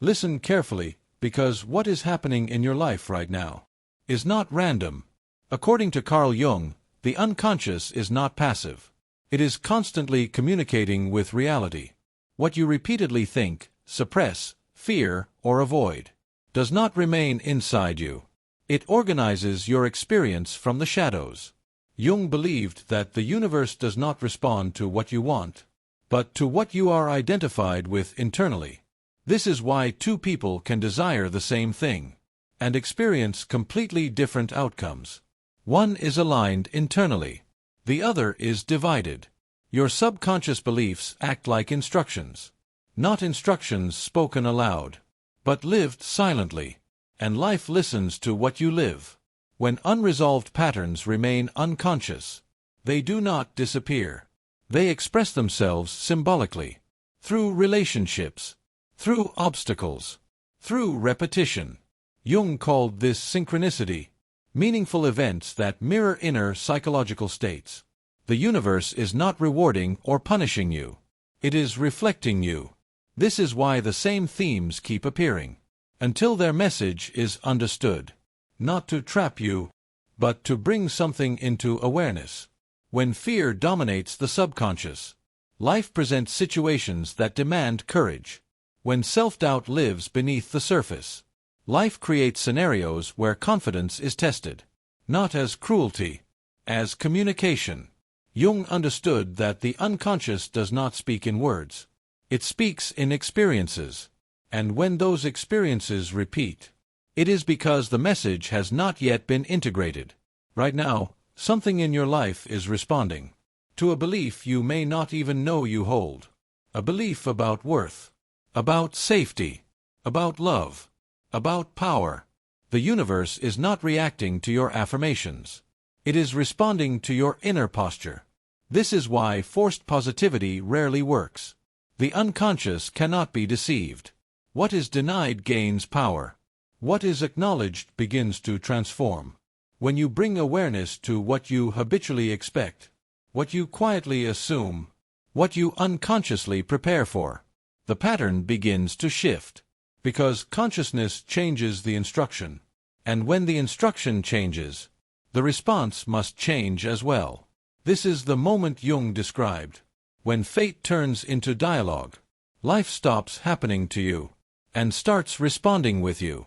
Listen carefully, because what is happening in your life right now is not random. According to Carl Jung, the unconscious is not passive. It is constantly communicating with reality. What you repeatedly think, suppress, fear, or avoid does not remain inside you. It organizes your experience from the shadows. Jung believed that the universe does not respond to what you want, but to what you are identified with internally. This is why two people can desire the same thing and experience completely different outcomes. One is aligned internally. The other is divided. Your subconscious beliefs act like instructions. Not instructions spoken aloud, but lived silently. And life listens to what you live. When unresolved patterns remain unconscious, they do not disappear. They express themselves symbolically, through relationships, through obstacles, through repetition. Jung called this synchronicity, meaningful events that mirror inner psychological states. The universe is not rewarding or punishing you. It is reflecting you. This is why the same themes keep appearing, until their message is understood. Not to trap you, but to bring something into awareness. When fear dominates the subconscious, life presents situations that demand courage. When self-doubt lives beneath the surface, life creates scenarios where confidence is tested, not as cruelty, as communication. Jung understood that the unconscious does not speak in words. It speaks in experiences. And when those experiences repeat, it is because the message has not yet been integrated. Right now, something in your life is responding to a belief you may not even know you hold. A belief about worth, about safety, about love, about power. The universe is not reacting to your affirmations. It is responding to your inner posture. This is why forced positivity rarely works. The unconscious cannot be deceived. What is denied gains power. What is acknowledged begins to transform. When you bring awareness to what you habitually expect, what you quietly assume, what you unconsciously prepare for, the pattern begins to shift. Because consciousness changes the instruction. And when the instruction changes, the response must change as well. This is the moment Jung described. When fate turns into dialogue, life stops happening to you and starts responding with you.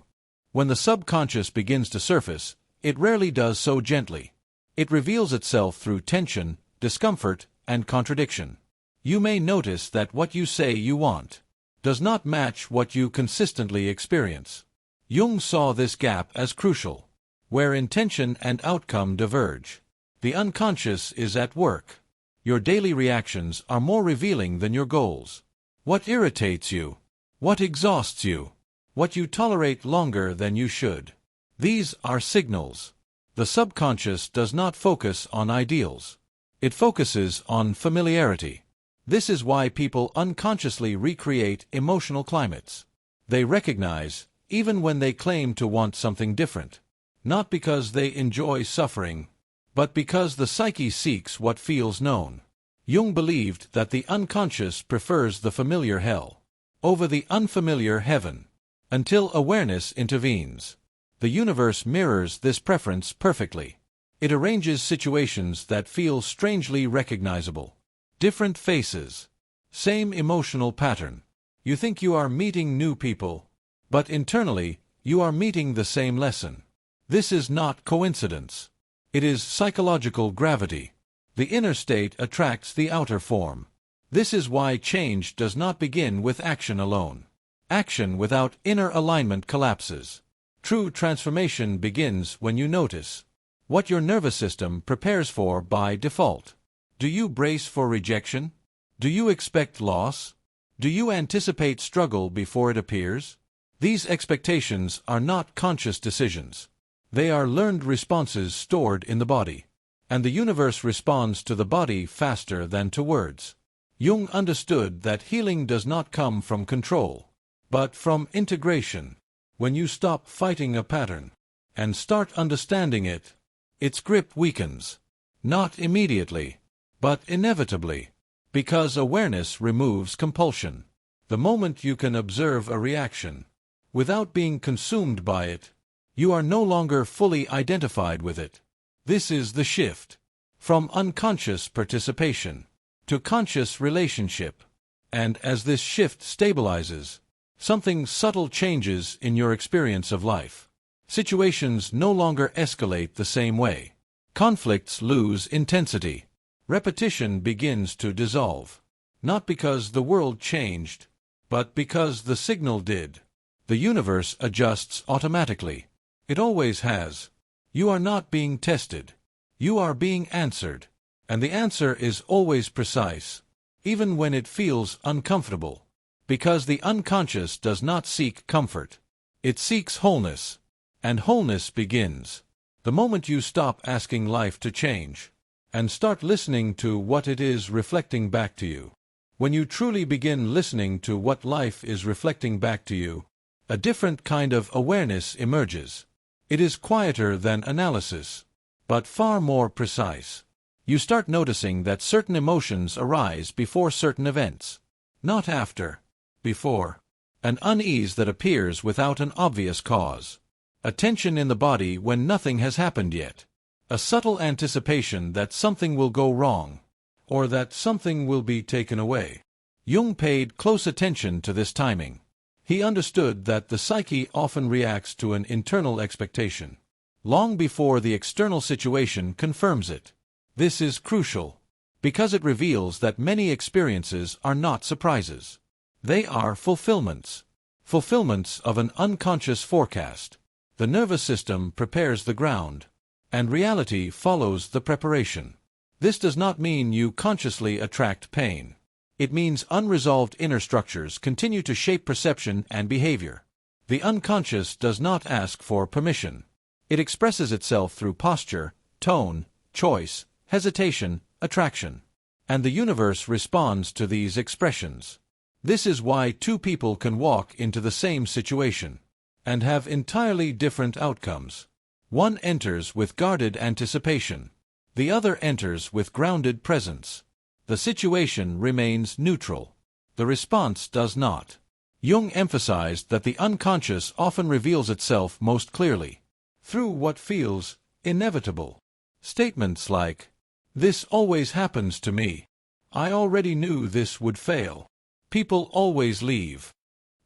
When the subconscious begins to surface, it rarely does so gently. It reveals itself through tension, discomfort, and contradiction. You may notice that what you say you want does not match what you consistently experience. Jung saw this gap as crucial. Where intention and outcome diverge, the unconscious is at work. Your daily reactions are more revealing than your goals. What irritates you? What exhausts you? What you tolerate longer than you should? These are signals. The subconscious does not focus on ideals. It focuses on familiarity. This is why people unconsciously recreate emotional climates. They recognize, even when they claim to want something different. Not because they enjoy suffering, but because the psyche seeks what feels known. Jung believed that the unconscious prefers the familiar hell over the unfamiliar heaven, until awareness intervenes. The universe mirrors this preference perfectly. It arranges situations that feel strangely recognizable. Different faces, same emotional pattern. You think you are meeting new people, but internally, you are meeting the same lesson. This is not coincidence. It is psychological gravity. The inner state attracts the outer form. This is why change does not begin with action alone. Action without inner alignment collapses. True transformation begins when you notice what your nervous system prepares for by default. Do you brace for rejection? Do you expect loss? Do you anticipate struggle before it appears? These expectations are not conscious decisions. They are learned responses stored in the body. And the universe responds to the body faster than to words. Jung understood that healing does not come from control, but from integration. When you stop fighting a pattern and start understanding it, its grip weakens. Not immediately, but inevitably. Because awareness removes compulsion. The moment you can observe a reaction, without being consumed by it, you are no longer fully identified with it. This is the shift from unconscious participation to conscious relationship. And as this shift stabilizes, something subtle changes in your experience of life. Situations no longer escalate the same way. Conflicts lose intensity. Repetition begins to dissolve. Not because the world changed, but because the signal did. The universe adjusts automatically. It always has. You are not being tested. You are being answered. And the answer is always precise, even when it feels uncomfortable. Because the unconscious does not seek comfort. It seeks wholeness. And wholeness begins the moment you stop asking life to change and start listening to what it is reflecting back to you. When you truly begin listening to what life is reflecting back to you, a different kind of awareness emerges. It is quieter than analysis, but far more precise. You start noticing that certain emotions arise before certain events, not after, before. An unease that appears without an obvious cause. A tension in the body when nothing has happened yet. A subtle anticipation that something will go wrong, or that something will be taken away. Jung paid close attention to this timing. He understood that the psyche often reacts to an internal expectation, long before the external situation confirms it. This is crucial, because it reveals that many experiences are not surprises. They are fulfillments. Fulfillments of an unconscious forecast. The nervous system prepares the ground, and reality follows the preparation. This does not mean you consciously attract pain. It means unresolved inner structures continue to shape perception and behavior. The unconscious does not ask for permission. It expresses itself through posture, tone, choice, hesitation, attraction. And the universe responds to these expressions. This is why two people can walk into the same situation and have entirely different outcomes. One enters with guarded anticipation. The other enters with grounded presence. The situation remains neutral. The response does not. Jung emphasized that the unconscious often reveals itself most clearly through what feels inevitable. Statements like, "This always happens to me. I already knew this would fail. People always leave.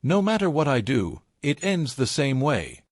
No matter what I do, it ends the same way."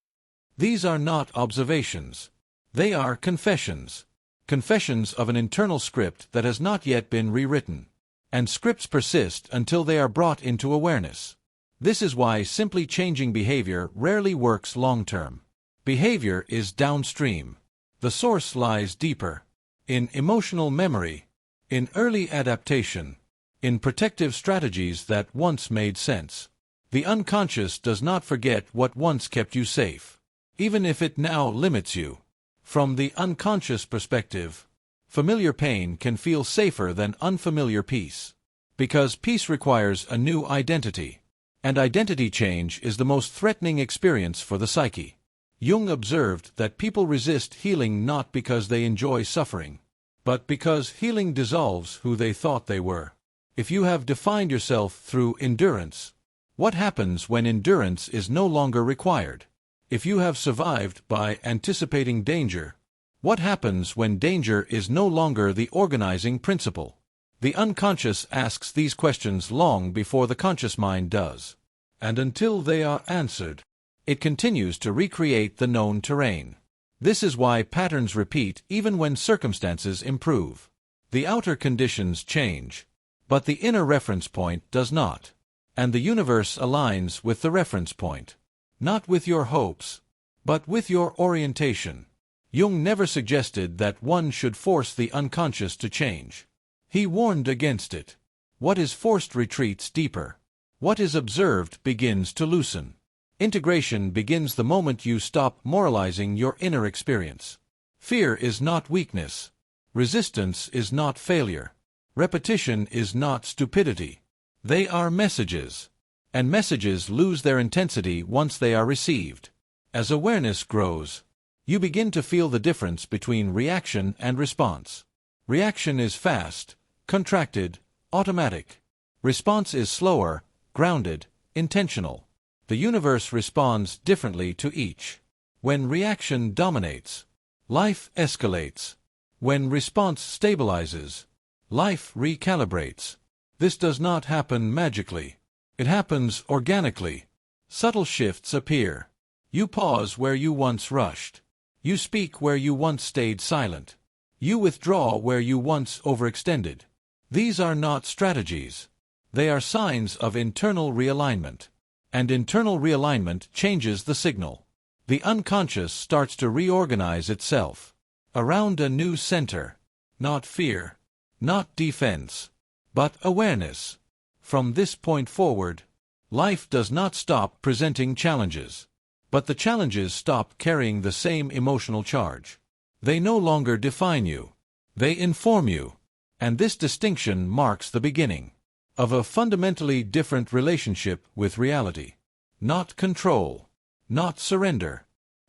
These are not observations. They are confessions. Confessions of an internal script that has not yet been rewritten. And scripts persist until they are brought into awareness. This is why simply changing behavior rarely works long-term. Behavior is downstream. The source lies deeper. In emotional memory. In early adaptation. In protective strategies that once made sense. The unconscious does not forget what once kept you safe, even if it now limits you. From the unconscious perspective, familiar pain can feel safer than unfamiliar peace, because peace requires a new identity, and identity change is the most threatening experience for the psyche. Jung observed that people resist healing not because they enjoy suffering, but because healing dissolves who they thought they were. If you have defined yourself through endurance, what happens when endurance is no longer required? If you have survived by anticipating danger, what happens when danger is no longer the organizing principle? The unconscious asks these questions long before the conscious mind does. And until they are answered, it continues to recreate the known terrain. This is why patterns repeat even when circumstances improve. The outer conditions change, but the inner reference point does not. And the universe aligns with the reference point. Not with your hopes, but with your orientation. Jung never suggested that one should force the unconscious to change. He warned against it. What is forced retreats deeper. What is observed begins to loosen. Integration begins the moment you stop moralizing your inner experience. Fear is not weakness. Resistance is not failure. Repetition is not stupidity. They are messages. And messages lose their intensity once they are received. As awareness grows, you begin to feel the difference between reaction and response. Reaction is fast, contracted, automatic. Response is slower, grounded, intentional. The universe responds differently to each. When reaction dominates, life escalates. When response stabilizes, life recalibrates. This does not happen magically. It happens organically. Subtle shifts appear. You pause where you once rushed. You speak where you once stayed silent. You withdraw where you once overextended. These are not strategies. They are signs of internal realignment. And internal realignment changes the signal. The unconscious starts to reorganize itself around a new center. Not fear, not defense, but awareness. From this point forward, life does not stop presenting challenges, but the challenges stop carrying the same emotional charge. They no longer define you. They inform you. And this distinction marks the beginning of a fundamentally different relationship with reality. Not control, not surrender.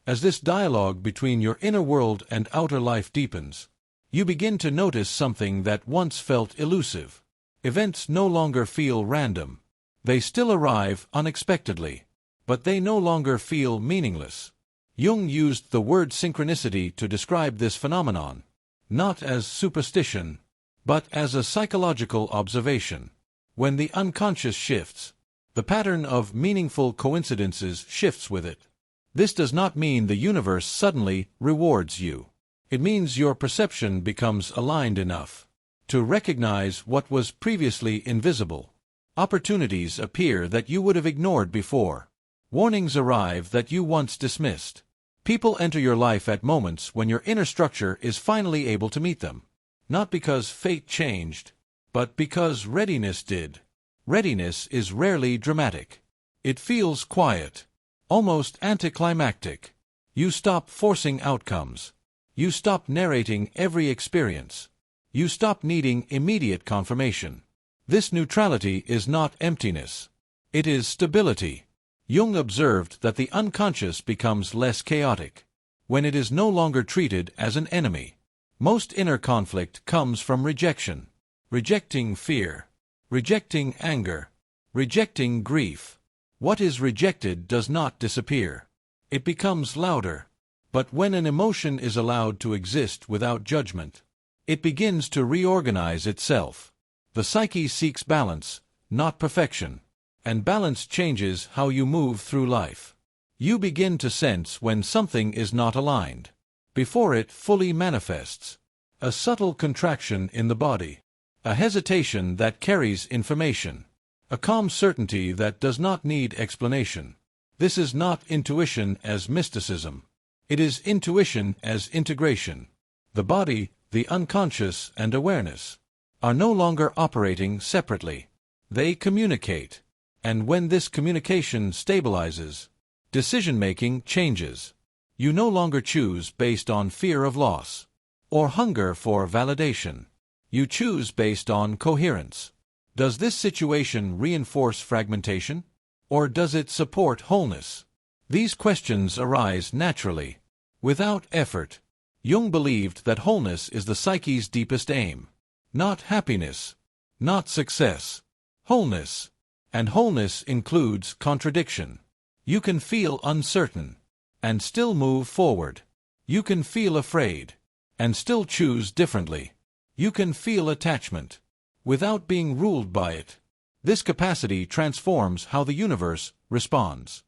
As this dialogue between your inner world and outer life deepens, you begin to notice something that once felt elusive. Events no longer feel random. They still arrive unexpectedly, but they no longer feel meaningless. Jung used the word synchronicity to describe this phenomenon, not as superstition, but as a psychological observation. When the unconscious shifts, the pattern of meaningful coincidences shifts with it. This does not mean the universe suddenly rewards you. It means your perception becomes aligned enough to recognize what was previously invisible. Opportunities appear that you would have ignored before. Warnings arrive that you once dismissed. People enter your life at moments when your inner structure is finally able to meet them. Not because fate changed, but because readiness did. Readiness is rarely dramatic. It feels quiet, almost anticlimactic. You stop forcing outcomes. You stop narrating every experience. You stop needing immediate confirmation. This neutrality is not emptiness. It is stability. Jung observed that the unconscious becomes less chaotic when it is no longer treated as an enemy. Most inner conflict comes from rejection. Rejecting fear. Rejecting anger. Rejecting grief. What is rejected does not disappear. It becomes louder. But when an emotion is allowed to exist without judgment, it begins to reorganize itself. The psyche seeks balance, not perfection. And balance changes how you move through life. You begin to sense when something is not aligned before it fully manifests. A subtle contraction in the body. A hesitation that carries information. A calm certainty that does not need explanation. This is not intuition as mysticism. It is intuition as integration. The body, the unconscious, and awareness are no longer operating separately. They communicate. And when this communication stabilizes, decision-making changes. You no longer choose based on fear of loss or hunger for validation. You choose based on coherence. Does this situation reinforce fragmentation, or does it support wholeness? These questions arise naturally, without effort. Jung believed that wholeness is the psyche's deepest aim. Not happiness, not success. Wholeness. And wholeness includes contradiction. You can feel uncertain and still move forward. You can feel afraid and still choose differently. You can feel attachment without being ruled by it. This capacity transforms how the universe responds.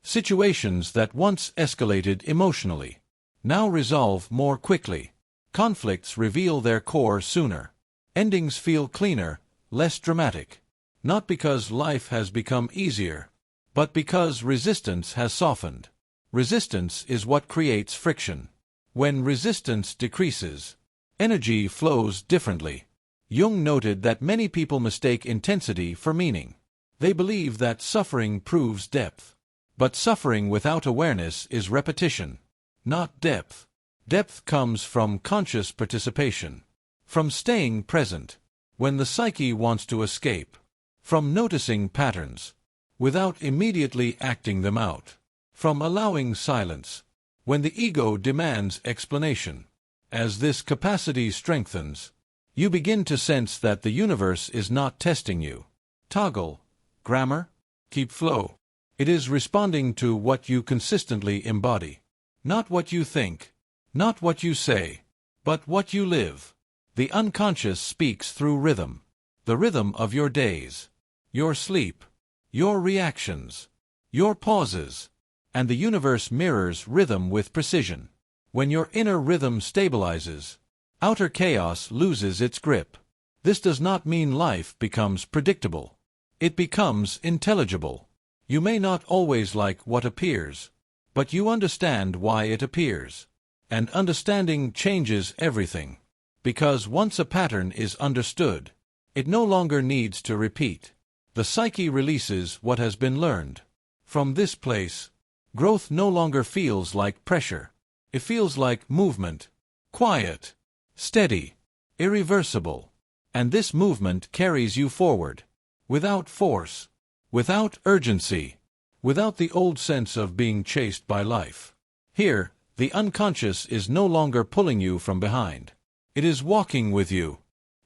Situations that once escalated emotionally now resolve more quickly. Conflicts reveal their core sooner. Endings feel cleaner, less dramatic. Not because life has become easier, but because resistance has softened. Resistance is what creates friction. When resistance decreases, energy flows differently. Jung noted that many people mistake intensity for meaning. They believe that suffering proves depth. But suffering without awareness is repetition, not depth. Depth comes from conscious participation, from staying present when the psyche wants to escape, from noticing patterns without immediately acting them out, from allowing silence when the ego demands explanation. As this capacity strengthens, you begin to sense that the universe is not testing you. Toggle, grammar, keep flow. It is responding to what you consistently embody. Not what you think, not what you say, but what you live. The unconscious speaks through rhythm. The rhythm of your days, your sleep, your reactions, your pauses. And the universe mirrors rhythm with precision. When your inner rhythm stabilizes, outer chaos loses its grip. This does not mean life becomes predictable. It becomes intelligible. You may not always like what appears, but you understand why it appears. And understanding changes everything. Because once a pattern is understood, it no longer needs to repeat. The psyche releases what has been learned. From this place, growth no longer feels like pressure. It feels like movement, quiet, steady, irreversible. And this movement carries you forward, without force, without urgency, without the old sense of being chased by life. Here, the unconscious is no longer pulling you from behind. It is walking with you.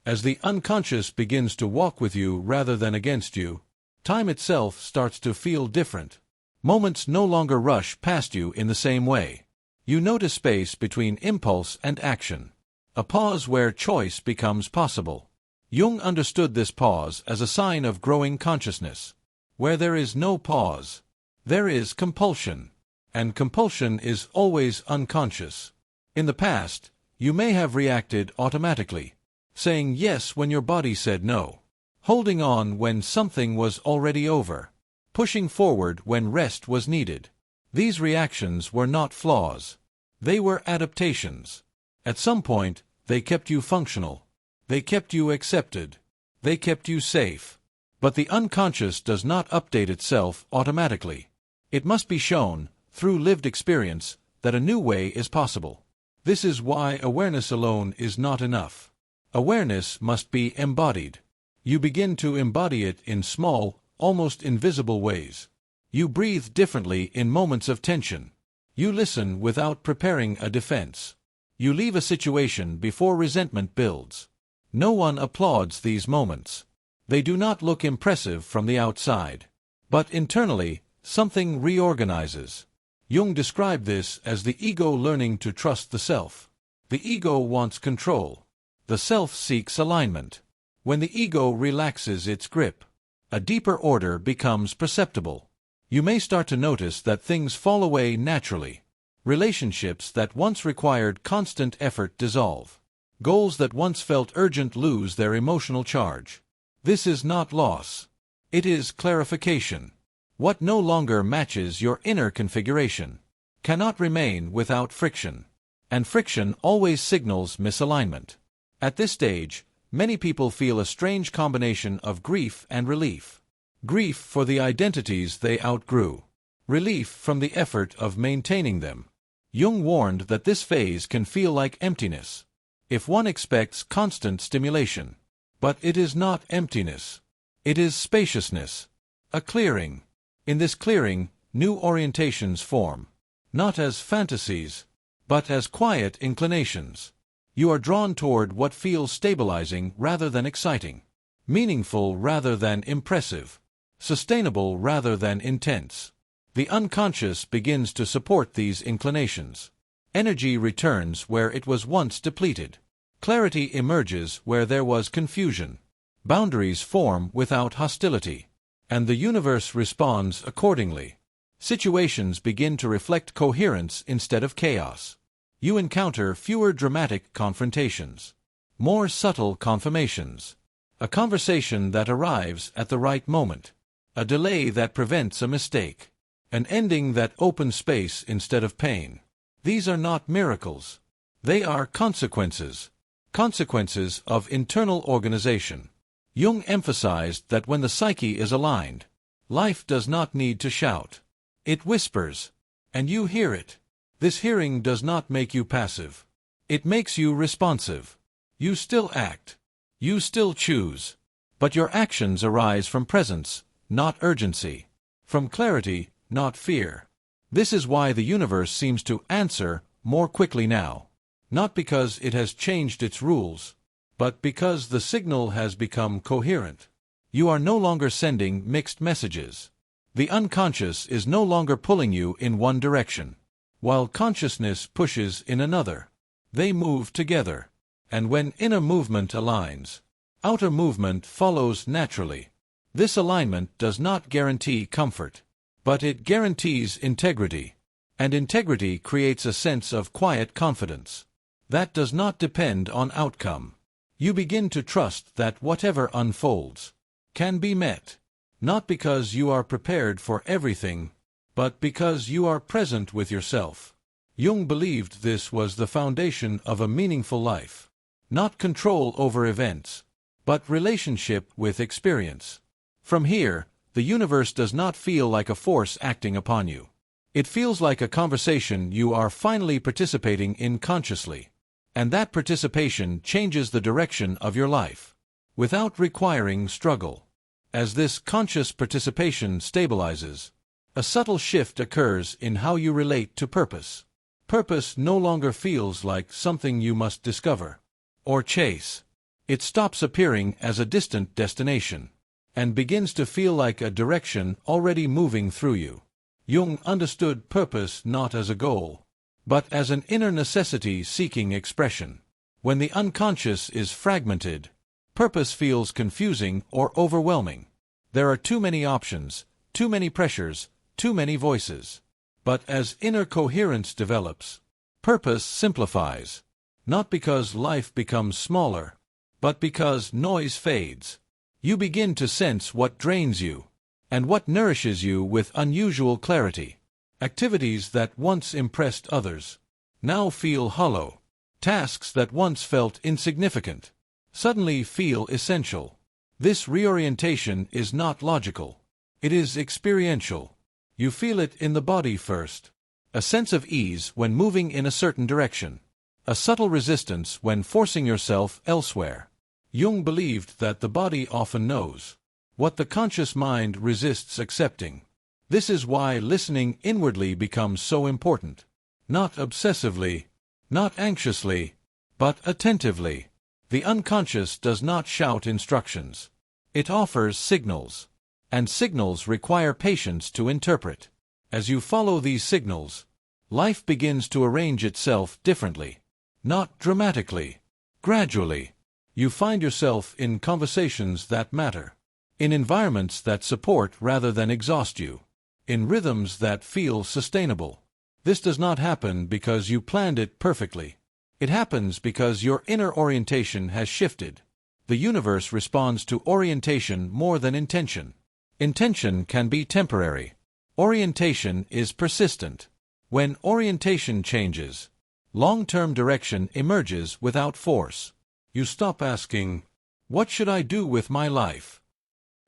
As the unconscious begins to walk with you rather than against you, time itself starts to feel different. Moments no longer rush past you in the same way. You notice space between impulse and action. A pause where choice becomes possible. Jung understood this pause as a sign of growing consciousness. Where there is no pause, there is compulsion. And compulsion is always unconscious. In the past, you may have reacted automatically, saying yes when your body said no, holding on when something was already over, pushing forward when rest was needed. These reactions were not flaws. They were adaptations. At some point, they kept you functional. They kept you accepted. They kept you safe. But the unconscious does not update itself automatically. It must be shown, through lived experience, that a new way is possible. This is why awareness alone is not enough. Awareness must be embodied. You begin to embody it in small, almost invisible ways. You breathe differently in moments of tension. You listen without preparing a defense. You leave a situation before resentment builds. No one applauds these moments. They do not look impressive from the outside. But internally, something reorganizes. Jung described this as the ego learning to trust the self. The ego wants control. The self seeks alignment. When the ego relaxes its grip, a deeper order becomes perceptible. You may start to notice that things fall away naturally. Relationships that once required constant effort dissolve. Goals that once felt urgent lose their emotional charge. This is not loss. It is clarification. What no longer matches your inner configuration cannot remain without friction. And friction always signals misalignment. At this stage, many people feel a strange combination of grief and relief. Grief for the identities they outgrew. Relief from the effort of maintaining them. Jung warned that this phase can feel like emptiness if one expects constant stimulation. But it is not emptiness. It is spaciousness. A clearing. In this clearing, new orientations form. Not as fantasies, but as quiet inclinations. You are drawn toward what feels stabilizing rather than exciting. Meaningful rather than impressive. Sustainable rather than intense. The unconscious begins to support these inclinations. Energy returns where it was once depleted. Clarity emerges where there was confusion. Boundaries form without hostility. And the universe responds accordingly. Situations begin to reflect coherence instead of chaos. You encounter fewer dramatic confrontations. More subtle confirmations. A conversation that arrives at the right moment. A delay that prevents a mistake. An ending that opens space instead of pain. These are not miracles. They are consequences. Consequences of internal organization. Jung emphasized that when the psyche is aligned, life does not need to shout. It whispers, and you hear it. This hearing does not make you passive. It makes you responsive. You still act. You still choose. But your actions arise from presence, not urgency. From clarity, not fear. This is why the universe seems to answer more quickly now. Not because it has changed its rules, but because the signal has become coherent. You are no longer sending mixed messages. The unconscious is no longer pulling you in one direction, while consciousness pushes in another. They move together. And when inner movement aligns, outer movement follows naturally. This alignment does not guarantee comfort, but it guarantees integrity. And integrity creates a sense of quiet confidence that does not depend on outcome. You begin to trust that whatever unfolds can be met, not because you are prepared for everything, but because you are present with yourself. Jung believed this was the foundation of a meaningful life. Not control over events, but relationship with experience. From here, the universe does not feel like a force acting upon you. It feels like a conversation you are finally participating in consciously. And that participation changes the direction of your life, without requiring struggle. As this conscious participation stabilizes, a subtle shift occurs in how you relate to purpose. Purpose no longer feels like something you must discover or chase. It stops appearing as a distant destination, and begins to feel like a direction already moving through you. Jung understood purpose not as a goal, but as an inner necessity seeking expression. When the unconscious is fragmented, purpose feels confusing or overwhelming. There are too many options, too many pressures, too many voices. But as inner coherence develops, purpose simplifies, not because life becomes smaller, but because noise fades. You begin to sense what drains you, and what nourishes you with unusual clarity. Activities that once impressed others now feel hollow. Tasks that once felt insignificant suddenly feel essential. This reorientation is not logical. It is experiential. You feel it in the body first. A sense of ease when moving in a certain direction. A subtle resistance when forcing yourself elsewhere. Jung believed that the body often knows what the conscious mind resists accepting. This is why listening inwardly becomes so important. Not obsessively, not anxiously, but attentively. The unconscious does not shout instructions. It offers signals. And signals require patience to interpret. As you follow these signals, life begins to arrange itself differently. Not dramatically. Gradually. You find yourself in conversations that matter. In environments that support rather than exhaust you. In rhythms that feel sustainable. This does not happen because you planned it perfectly. It happens because your inner orientation has shifted. The universe responds to orientation more than intention. Intention can be temporary. Orientation is persistent. When orientation changes, long-term direction emerges without force. You stop asking, "What should I do with my life?"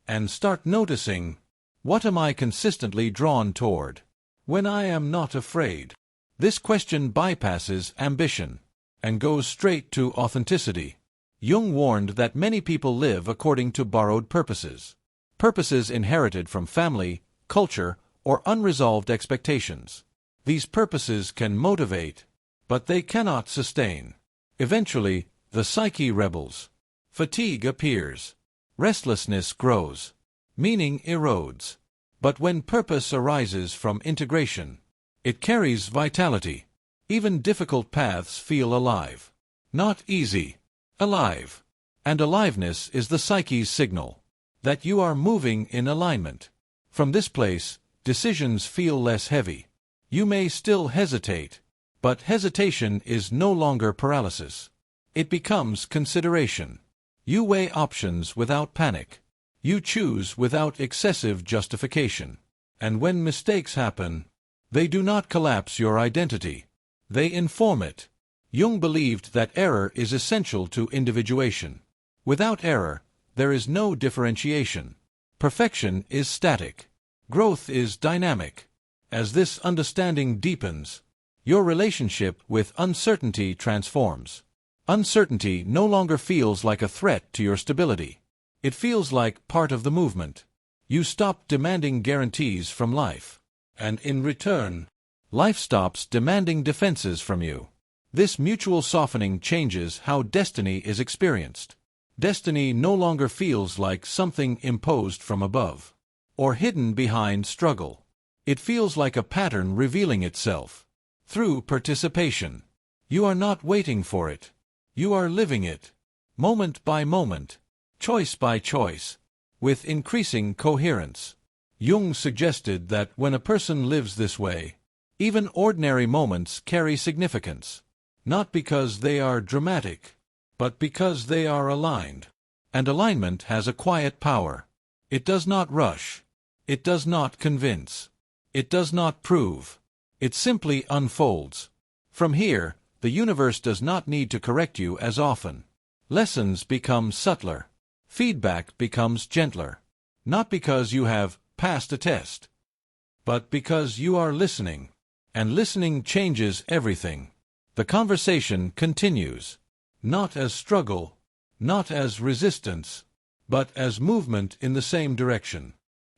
and start noticing, "What am I consistently drawn toward when I am not afraid?" This question bypasses ambition and goes straight to authenticity. Jung warned that many people live according to borrowed purposes. Purposes inherited from family, culture, or unresolved expectations. These purposes can motivate, but they cannot sustain. Eventually, the psyche rebels. Fatigue appears. Restlessness grows. Meaning erodes. But when purpose arises from integration, it carries vitality. Even difficult paths feel alive. Not easy. Alive. And aliveness is the psyche's signal that you are moving in alignment. From this place, decisions feel less heavy. You may still hesitate, but hesitation is no longer paralysis. It becomes consideration. You weigh options without panic. You choose without excessive justification. And when mistakes happen, they do not collapse your identity. They inform it. Jung believed that error is essential to individuation. Without error, there is no differentiation. Perfection is static. Growth is dynamic. As this understanding deepens, your relationship with uncertainty transforms. Uncertainty no longer feels like a threat to your stability. It feels like part of the movement. You stop demanding guarantees from life. And in return, life stops demanding defenses from you. This mutual softening changes how destiny is experienced. Destiny no longer feels like something imposed from above, or hidden behind struggle. It feels like a pattern revealing itself through participation. You are not waiting for it. You are living it, moment by moment, choice by choice, with increasing coherence. Jung suggested that when a person lives this way, even ordinary moments carry significance, not because they are dramatic, but because they are aligned. And alignment has a quiet power. It does not rush. It does not convince. It does not prove. It simply unfolds. From here, the universe does not need to correct you as often. Lessons become subtler. Feedback becomes gentler. Not because you have passed a test, but because you are listening. And listening changes everything. The conversation continues. Not as struggle, not as resistance, but as movement in the same direction.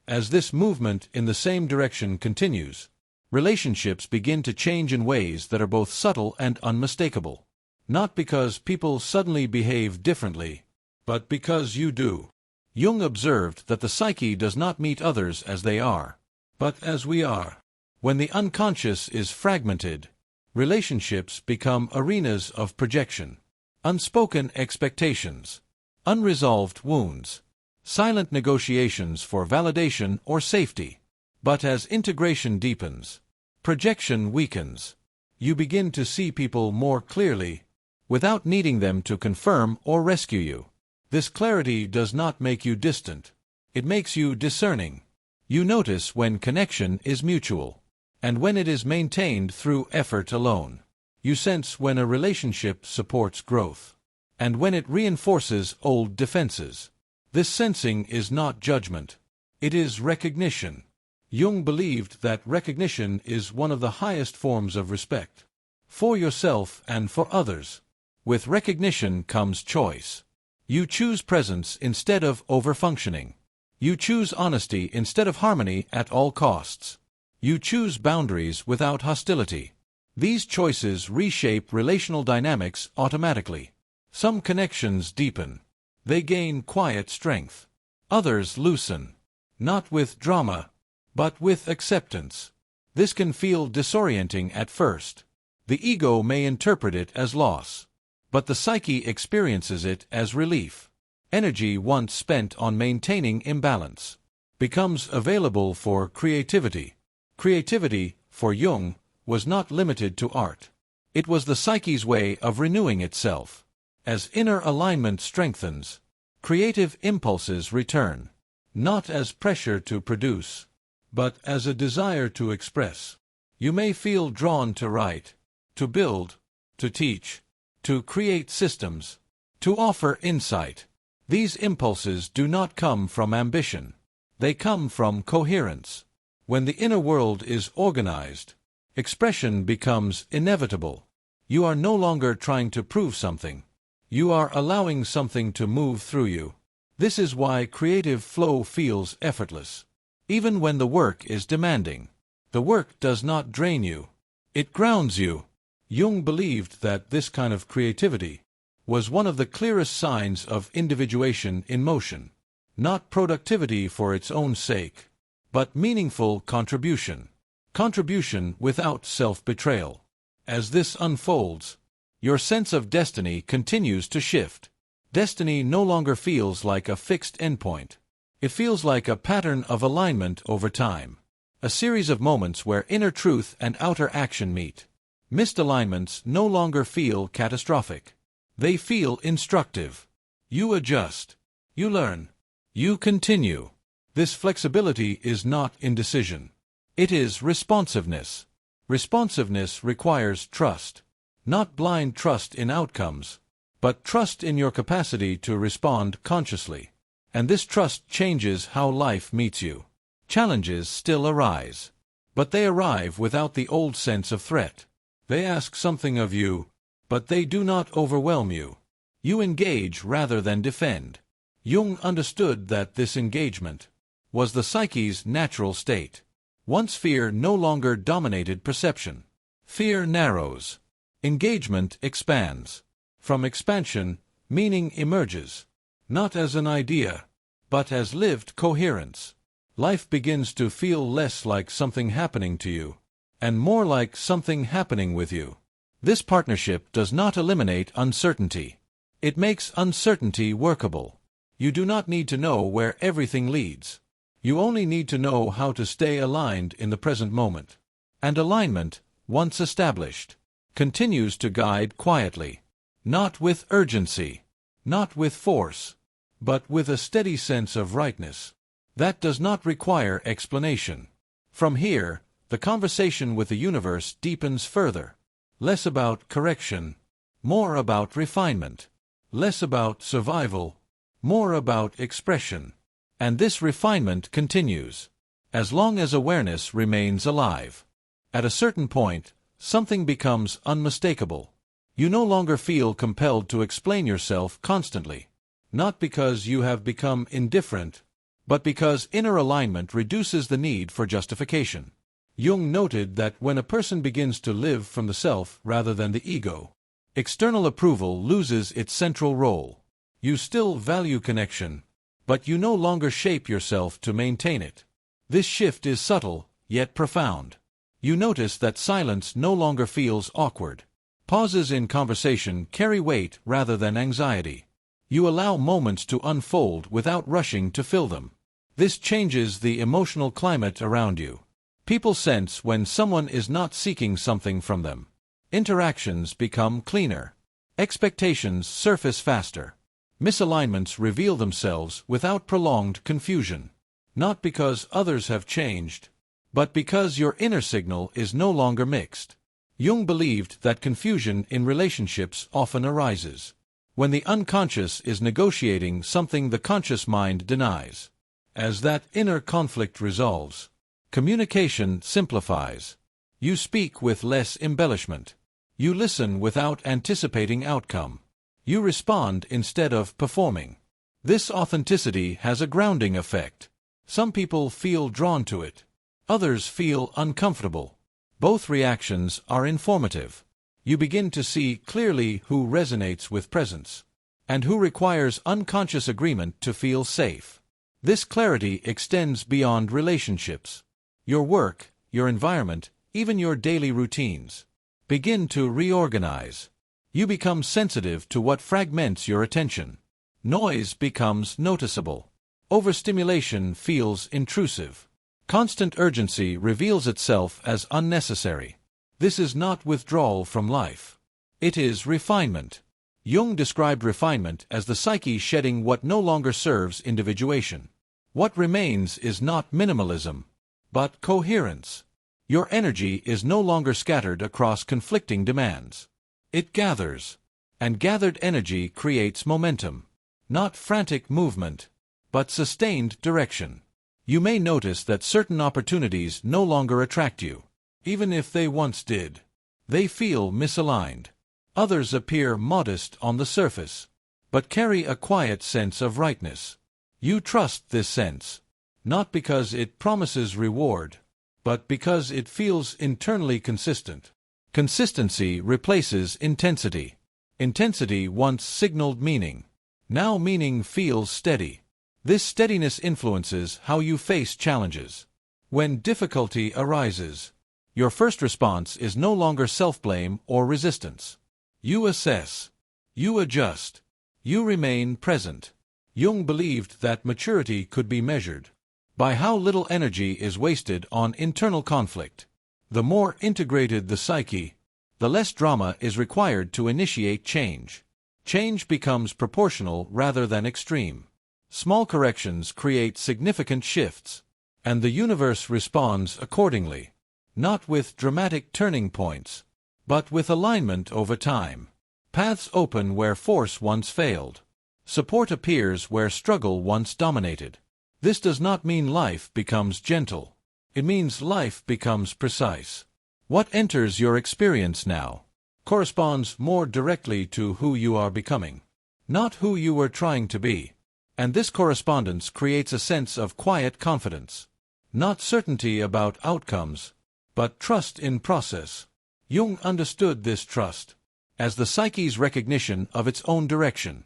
As this movement in the same direction continues, relationships begin to change in ways that are both subtle and unmistakable. Not because people suddenly behave differently, but because you do. Jung observed that the psyche does not meet others as they are, but as we are. When the unconscious is fragmented, relationships become arenas of projection. Unspoken expectations, unresolved wounds, silent negotiations for validation or safety. But as integration deepens, projection weakens. You begin to see people more clearly, without needing them to confirm or rescue you. This clarity does not make you distant. It makes you discerning. You notice when connection is mutual, and when it is maintained through effort alone. You sense when a relationship supports growth, and when it reinforces old defenses. This sensing is not judgment. It is recognition. Jung believed that recognition is one of the highest forms of respect, for yourself and for others. With recognition comes choice. You choose presence instead of overfunctioning. You choose honesty instead of harmony at all costs. You choose boundaries without hostility. These choices reshape relational dynamics automatically. Some connections deepen. They gain quiet strength. Others loosen. Not with drama, but with acceptance. This can feel disorienting at first. The ego may interpret it as loss, but the psyche experiences it as relief. Energy once spent on maintaining imbalance becomes available for creativity. Creativity, for Jung, was not limited to art. It was the psyche's way of renewing itself. As inner alignment strengthens, creative impulses return, not as pressure to produce, but as a desire to express. You may feel drawn to write, to build, to teach, to create systems, to offer insight. These impulses do not come from ambition. They come from coherence. When the inner world is organized, expression becomes inevitable. You are no longer trying to prove something. You are allowing something to move through you. This is why creative flow feels effortless. Even when the work is demanding, the work does not drain you. It grounds you. Jung believed that this kind of creativity was one of the clearest signs of individuation in motion. Not productivity for its own sake, but meaningful contribution. Contribution without self-betrayal. As this unfolds, your sense of destiny continues to shift. Destiny no longer feels like a fixed endpoint. It feels like a pattern of alignment over time. A series of moments where inner truth and outer action meet. Missed alignments no longer feel catastrophic. They feel instructive. You adjust. You learn. You continue. This flexibility is not indecision. It is responsiveness. Responsiveness requires trust. Not blind trust in outcomes, but trust in your capacity to respond consciously. And this trust changes how life meets you. Challenges still arise, but they arrive without the old sense of threat. They ask something of you, but they do not overwhelm you. You engage rather than defend. Jung understood that this engagement was the psyche's natural state. Once fear no longer dominated perception. Fear narrows. Engagement expands. From expansion, meaning emerges. not as an idea, but as lived coherence. Life begins to feel less like something happening to you, and more like something happening with you. This partnership does not eliminate uncertainty. It makes uncertainty workable. You do not need to know where everything leads. You only need to know how to stay aligned in the present moment. And alignment, once established, continues to guide quietly, not with urgency, not with force, but with a steady sense of rightness. That does not require explanation. From here, the conversation with the universe deepens further. Less about correction, more about refinement. Less about survival, more about expression. And this refinement continues, as long as awareness remains alive. At a certain point, something becomes unmistakable. You no longer feel compelled to explain yourself constantly. Not because you have become indifferent, but because inner alignment reduces the need for justification. Jung noted that when a person begins to live from the self rather than the ego, external approval loses its central role. You still value connection, but you no longer shape yourself to maintain it. This shift is subtle, yet profound. You notice that silence no longer feels awkward. Pauses in conversation carry weight rather than anxiety. You allow moments to unfold without rushing to fill them. This changes the emotional climate around you. People sense when someone is not seeking something from them. Interactions become cleaner. Expectations surface faster. Misalignments reveal themselves without prolonged confusion. Not because others have changed, but because your inner signal is no longer mixed. Jung believed that confusion in relationships often arises when the unconscious is negotiating something the conscious mind denies. As that inner conflict resolves, communication simplifies. You speak with less embellishment. You listen without anticipating outcome. You respond instead of performing. This authenticity has a grounding effect. Some people feel drawn to it. Others feel uncomfortable. Both reactions are informative. You begin to see clearly who resonates with presence, and who requires unconscious agreement to feel safe. This clarity extends beyond relationships. Your work, your environment, even your daily routines begin to reorganize. You become sensitive to what fragments your attention. Noise becomes noticeable. Overstimulation feels intrusive. Constant urgency reveals itself as unnecessary. This is not withdrawal from life. It is refinement. Jung described refinement as the psyche shedding what no longer serves individuation. What remains is not minimalism, but coherence. Your energy is no longer scattered across conflicting demands. It gathers, and gathered energy creates momentum. Not frantic movement, but sustained direction. You may notice that certain opportunities no longer attract you, even if they once did. They feel misaligned. Others appear modest on the surface, but carry a quiet sense of rightness. You trust this sense, not because it promises reward, but because it feels internally consistent. Consistency replaces intensity. Intensity once signaled meaning. Now meaning feels steady. This steadiness influences how you face challenges. When difficulty arises, your first response is no longer self-blame or resistance. You assess. You adjust. You remain present. Jung believed that maturity could be measured by how little energy is wasted on internal conflict. The more integrated the psyche, the less drama is required to initiate change. Change becomes proportional rather than extreme. Small corrections create significant shifts, and the universe responds accordingly, not with dramatic turning points, but with alignment over time. Paths open where force once failed. Support appears where struggle once dominated. This does not mean life becomes gentle. It means life becomes precise. What enters your experience now corresponds more directly to who you are becoming, not who you were trying to be. And this correspondence creates a sense of quiet confidence. Not certainty about outcomes, but trust in process. Jung understood this trust as the psyche's recognition of its own direction.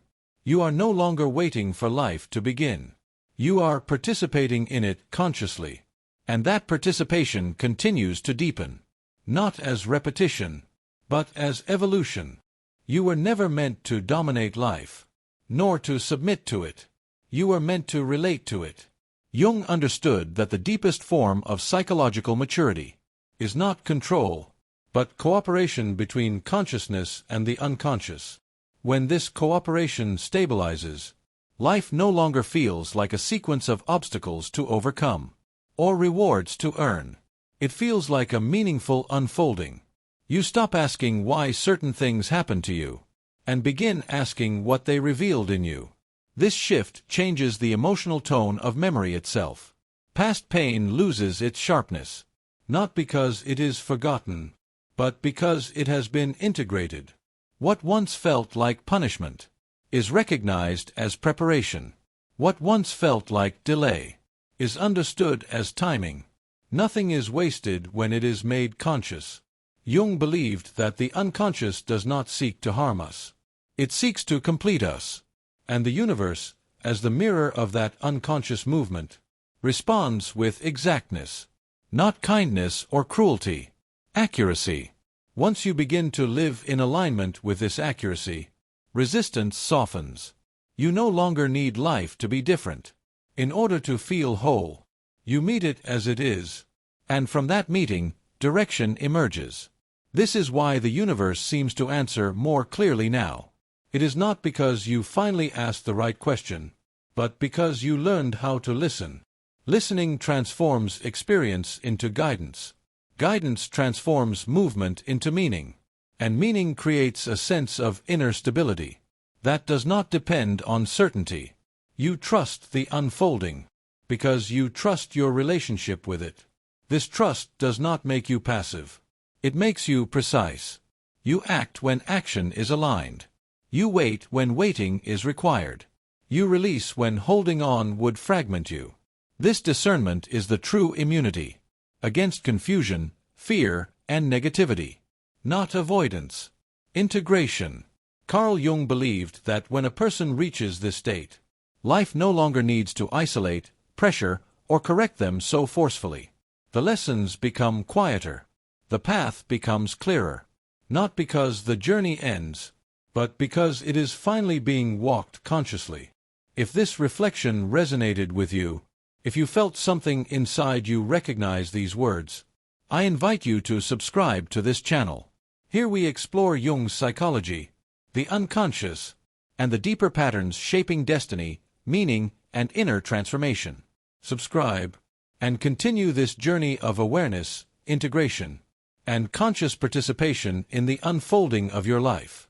You are no longer waiting for life to begin. You are participating in it consciously. And that participation continues to deepen. Not as repetition, but as evolution. You were never meant to dominate life, nor to submit to it. You were meant to relate to it. Jung understood that the deepest form of psychological maturity is not control, but cooperation between consciousness and the unconscious. When this cooperation stabilizes, life no longer feels like a sequence of obstacles to overcome, or rewards to earn. It feels like a meaningful unfolding. You stop asking why certain things happen to you, and begin asking what they revealed in you. This shift changes the emotional tone of memory itself. Past pain loses its sharpness, not because it is forgotten, but because it has been integrated. What once felt like punishment is recognized as preparation. What once felt like delay is understood as timing. Nothing is wasted when it is made conscious. Jung believed that the unconscious does not seek to harm us. It seeks to complete us. And the universe, as the mirror of that unconscious movement, responds with exactness, not kindness or cruelty, accuracy. Once you begin to live in alignment with this accuracy, resistance softens. You no longer need life to be different. In order to feel whole, you meet it as it is, and from that meeting, direction emerges. This is why the universe seems to answer more clearly now. It is not because you finally asked the right question, but because you learned how to listen. Listening transforms experience into guidance. Guidance transforms movement into meaning. And meaning creates a sense of inner stability that does not depend on certainty. You trust the unfolding because you trust your relationship with it. This trust does not make you passive. It makes you precise. You act when action is aligned. You wait when waiting is required. You release when holding on would fragment you. This discernment is the true immunity against confusion, fear, and negativity. Not avoidance. Integration. Carl Jung believed that when a person reaches this state, life no longer needs to isolate, pressure, or correct them so forcefully. The lessons become quieter. The path becomes clearer. Not because the journey ends, but because it is finally being walked consciously. If this reflection resonated with you, if you felt something inside you recognize these words, I invite you to subscribe to this channel. Here we explore Jung's psychology, the unconscious, and the deeper patterns shaping destiny, meaning, and inner transformation. Subscribe, and continue this journey of awareness, integration, and conscious participation in the unfolding of your life.